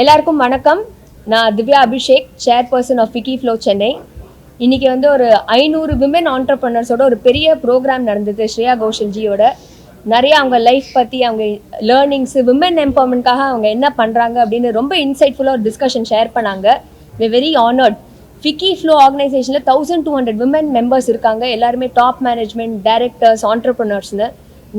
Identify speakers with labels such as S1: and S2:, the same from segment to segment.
S1: எல்லாருக்கும் வணக்கம். நான் Divya Abhishek, chairperson of Wiki Flow Chennai. இன்றைக்கி வந்து ஒரு 500 விமன் ஆண்டர்ப்ரனர்ஸோட ஒரு பெரிய ப்ரோக்ராம் நடந்தது ஸ்ரேயா கோஷல்ஜியோட. நிறைய அவங்க லைஃப் பற்றி, அவங்க லேர்னிங்ஸு, விமன் எம்பவர்மெண்ட்காக அவங்க என்ன பண்ணுறாங்க அப்படின்னு ரொம்ப இன்சைட்ஃபுல்லாக ஒரு டிஸ்கஷன் ஷேர் பண்ணாங்க. We very honoured. Wiki Flow ஆர்கனைசேஷனில் 1200 விமன் மெம்பர்ஸ் இருக்காங்க. எல்லாருமே டாப் மேனேஜ்மெண்ட், டைரக்டர்ஸ், ஆண்டர்ப்ரனர்ஸ்னு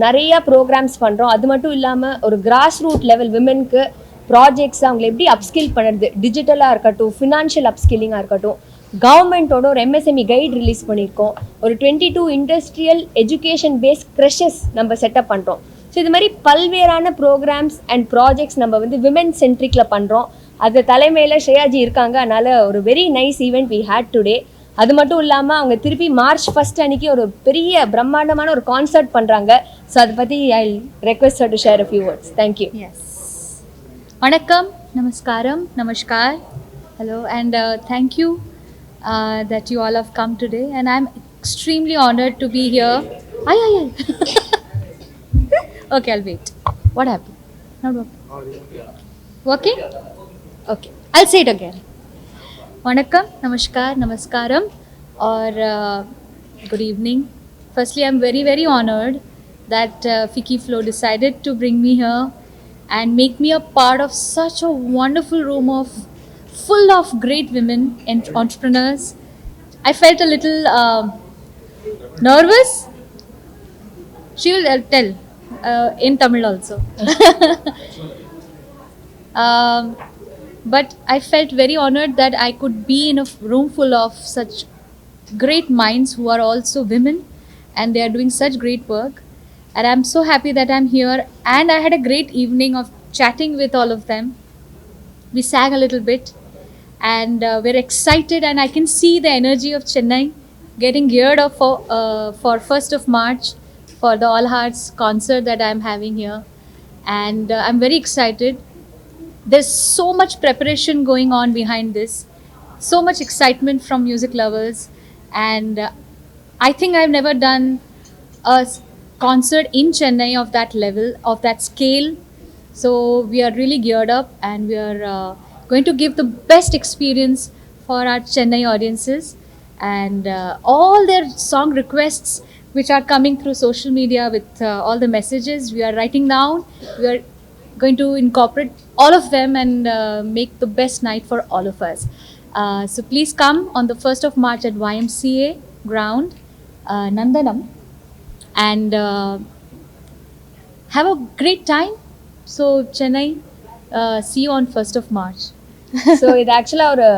S1: நிறையா ப்ரோக்ராம்ஸ் பண்ணுறோம். அது மட்டும் இல்லாமல் ஒரு கிராஸ் ரூட் லெவல் விமென்க்கு ப்ராஜெக்ட்ஸ் அவங்களை எப்படி அப்ஸ்கில் பண்ணுறது, டிஜிட்டலாக இருக்கட்டும், ஃபினான்ஷியல் அப்ஸ்கில்லிங்காக இருக்கட்டும், கவர்மெண்ட்டோட ஒரு எம்எஸ்எம்இ கைட் ரிலீஸ் பண்ணியிருக்கோம். ஒரு 22 இண்டஸ்ட்ரியல் எஜுகேஷன் பேஸ்ட் க்ரெஷஸ் நம்ம செட்டப் பண்ணுறோம். ஸோ இது மாதிரி பல்வேறான ப்ரோக்ராம்ஸ் அண்ட் ப்ராஜெக்ட்ஸ் நம்ம வந்து விமன் சென்ட்ரிக்கில் பண்ணுறோம். அது தலைமையில் ஸ்ரேயாஜி இருக்காங்க. அதனால் ஒரு very nice event we had today. அது மட்டும் இல்லாமல் அவங்க திருப்பி மார்ச் 1 அன்னைக்கு ஒரு பெரிய பிரம்மாண்டமான ஒரு கான்சர்ட் பண்ணுறாங்க. ஸோ அதை பற்றி ஐ request her to share a few words. Thank you.
S2: Yes. Vanakkam, Namaskaram, Namaskar. Hello, and thank you that you all have come today. And I'm extremely honored to be here. Aye. Okay, I'll wait. What happened? Not working. Working? Okay. I'll say it again. Vanakkam, Namaskar, Namaskaram, or good evening. Firstly, I'm very, very honored that Vicky Flow decided to bring me here and make me a part of such a wonderful room full of great women and entrepreneurs. I felt a little nervous. She will tell in Tamil also. But I felt very honored that I could be in a room full of such great minds who are also women, and they are doing such great work. And I'm so happy that I'm here, and I had a great evening of chatting with all of them. We sang a little bit, and we're excited, and I can see the energy of Chennai getting geared up for 1st of March for the All Hearts concert that I'm having here. And I'm very excited. There's so much preparation going on behind this, so much excitement from music lovers, and I think I've never done a concert in Chennai of that level, of that scale. So we are really geared up, and we are going to give the best experience for our Chennai audiences. And all their song requests which are coming through social media with all the messages we are writing down, we are going to incorporate all of them and make the best night for all of us. So please come on the 1st of March at YMCA ground, Nandanam, and have a great time. So Chennai, see you on 1st of March.
S1: So இது ஆக்சுவலாக ஒரு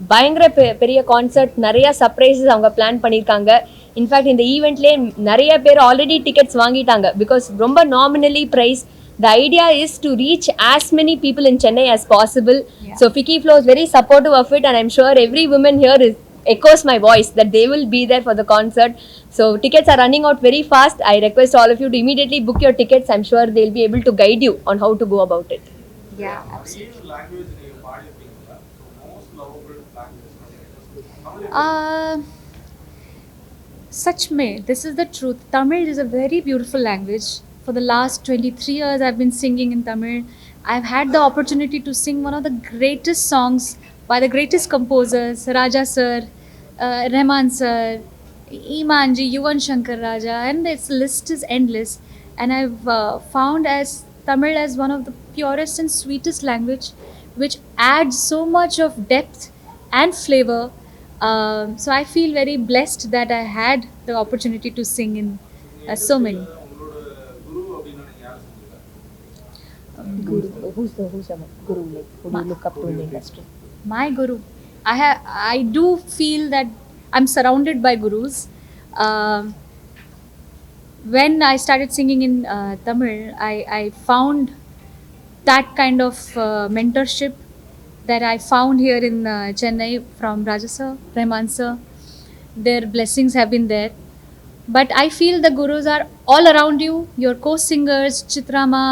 S1: பயங்கர பெரிய concert. நிறைய surprises அவங்க plan பண்ணியிருக்காங்க. In fact இந்த ஈவெண்ட்லேயே நிறைய பேர் ஆல்ரெடி டிக்கெட்ஸ் வாங்கிட்டாங்க. பிகாஸ் ரொம்ப nominally price. The idea is to reach as many people in Chennai as possible. Yeah. So Vicky Flow is very supportive of it, and I'm sure every woman here echoes my voice that they will be there for the concert. So tickets are running out very fast. I request all of you to immediately book your tickets. I'm sure they'll be able to guide you on how to go about it.
S2: Yeah, absolutely. Such may. This is the truth. Tamil is a very beautiful language. For the last 23 years, I've been singing in Tamil. I've had the opportunity to sing one of the greatest songs by the greatest composers, Raja Sir, Rahman Sir, Imanji, Yuvan Shankar Raja, and its list is endless. And I've found as Tamil as one of the purest and sweetest language, which adds so much of depth and flavor. So I feel very blessed that I had the opportunity to sing in so many.
S1: Guru. Who's the guru, like, who do you look up to in the industry?
S2: My guru. I do feel that I'm surrounded by gurus. When I started singing in Tamil, I found that kind of mentorship that I found here in Chennai from Raja Sir, Rahman Sir. Their blessings have been there. But I feel the gurus are all around you. Your co-singers, Chitrama,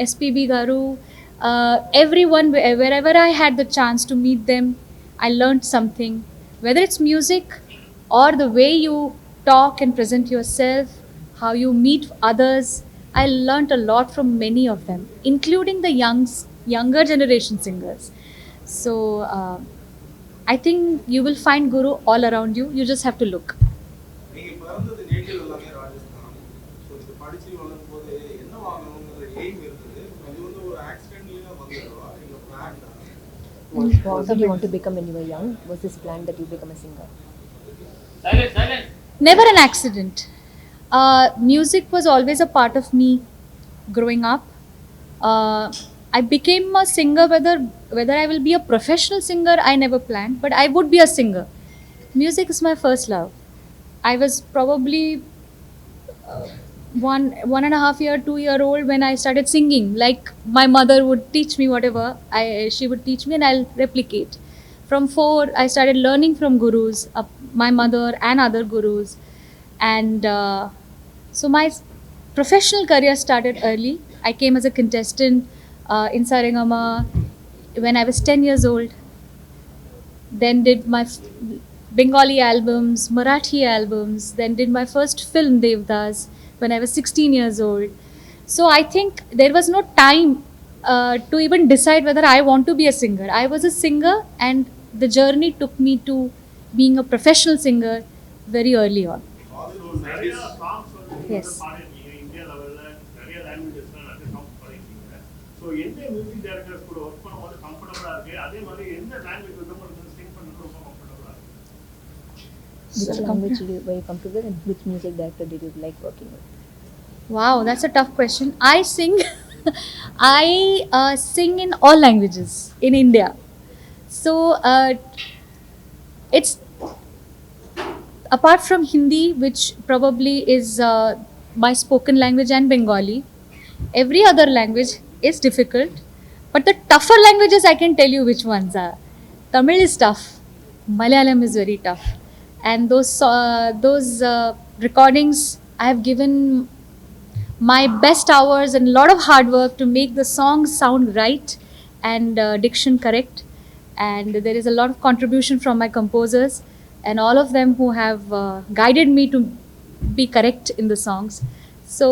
S2: SPB Garu, everyone, wherever I had the chance to meet them, I learned something. Whether it's music or the way you talk and present yourself, how you meet others, I learned a lot from many of them, including the younger generation singers. So I think you will find Guru all around you. You just have to look.
S3: நீங்க பிறந்தது native எல்லாமே Rajasthan. So இது படிச்சு வளரும்போது என்ன வாங்கணுங்கிற aim இருந்தது. அது வந்து ஒரு ஆக்சிடென்ட்லயே வந்துடுவா இல்லை பிளான்டா?
S1: What did you want to become when you were young? Was this planned that you become a singer?
S2: Never an accident. Music was always a part of me growing up. I became a singer. Whether I will be a professional singer, I never planned, but I would be a singer. Music is my first love. I was probably 1.5 year, 2 year old when I started singing. Like my mother would teach me whatever she would teach me, and I'll replicate. From 4, I started learning from gurus, my mother and other gurus, and so my professional career started early. I came as a contestant in Saregama when I was 10 years old. Then did my Bengali albums, Marathi albums, then did my first film Devdas when I was 16 years old. So I think there was no time to even decide whether I want to be a singer. I was a singer, and the journey took me to being a professional singer very early on.
S4: நிறைய songs வந்து நீங்க
S2: Yes.
S4: பாடிருக்கீங்க India லெவல்ல நிறைய லாங்குவேஜஸ்ல நிறைய songs பாடிருக்கீங்க. So எந்த music directors கூட work பண்ணும்போது கம்ஃபர்டபுளா இருக்கு, அதே மாதிரி எந்த லாங்குவேஜ் வந்து உங்களுக்கு சிங் பண்ணுறது ரொம்ப கம்ஃபர்டபுளா இருக்கு?
S1: Which language were you comfortable with, and which music director did you like working with?
S2: Wow, that's a tough question. I sing, I sing in all languages in India. So it's apart from Hindi, which probably is my spoken language, and Bengali. Every other language is difficult, but the tougher languages I can tell you which ones are. Tamil is tough, Malayalam is very tough, and those recordings I have given my best hours and a lot of hard work to make the songs sound right and diction correct. And there is a lot of contribution from my composers and all of them who have guided me to be correct in the songs. So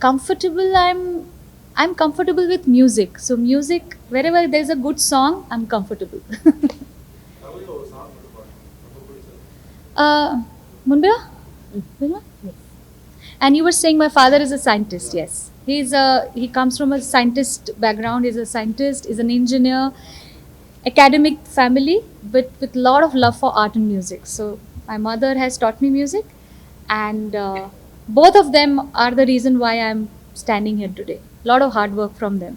S2: comfortable, I'm comfortable with music. So music, wherever there's a good song, I'm comfortable.
S3: தமிழ்ல ஒரு song மட்டும் பாடுங்க. ரொம்ப பிடிச்சது.
S2: Munbira? Yes. And you were saying my father is a scientist. Yes, he comes from a scientist background. He's a scientist. He's an engineer, academic family, but with a lot of love for art and music. So my mother has taught me music, and both of them are the reason why I'm standing here today. A lot of hard work from them.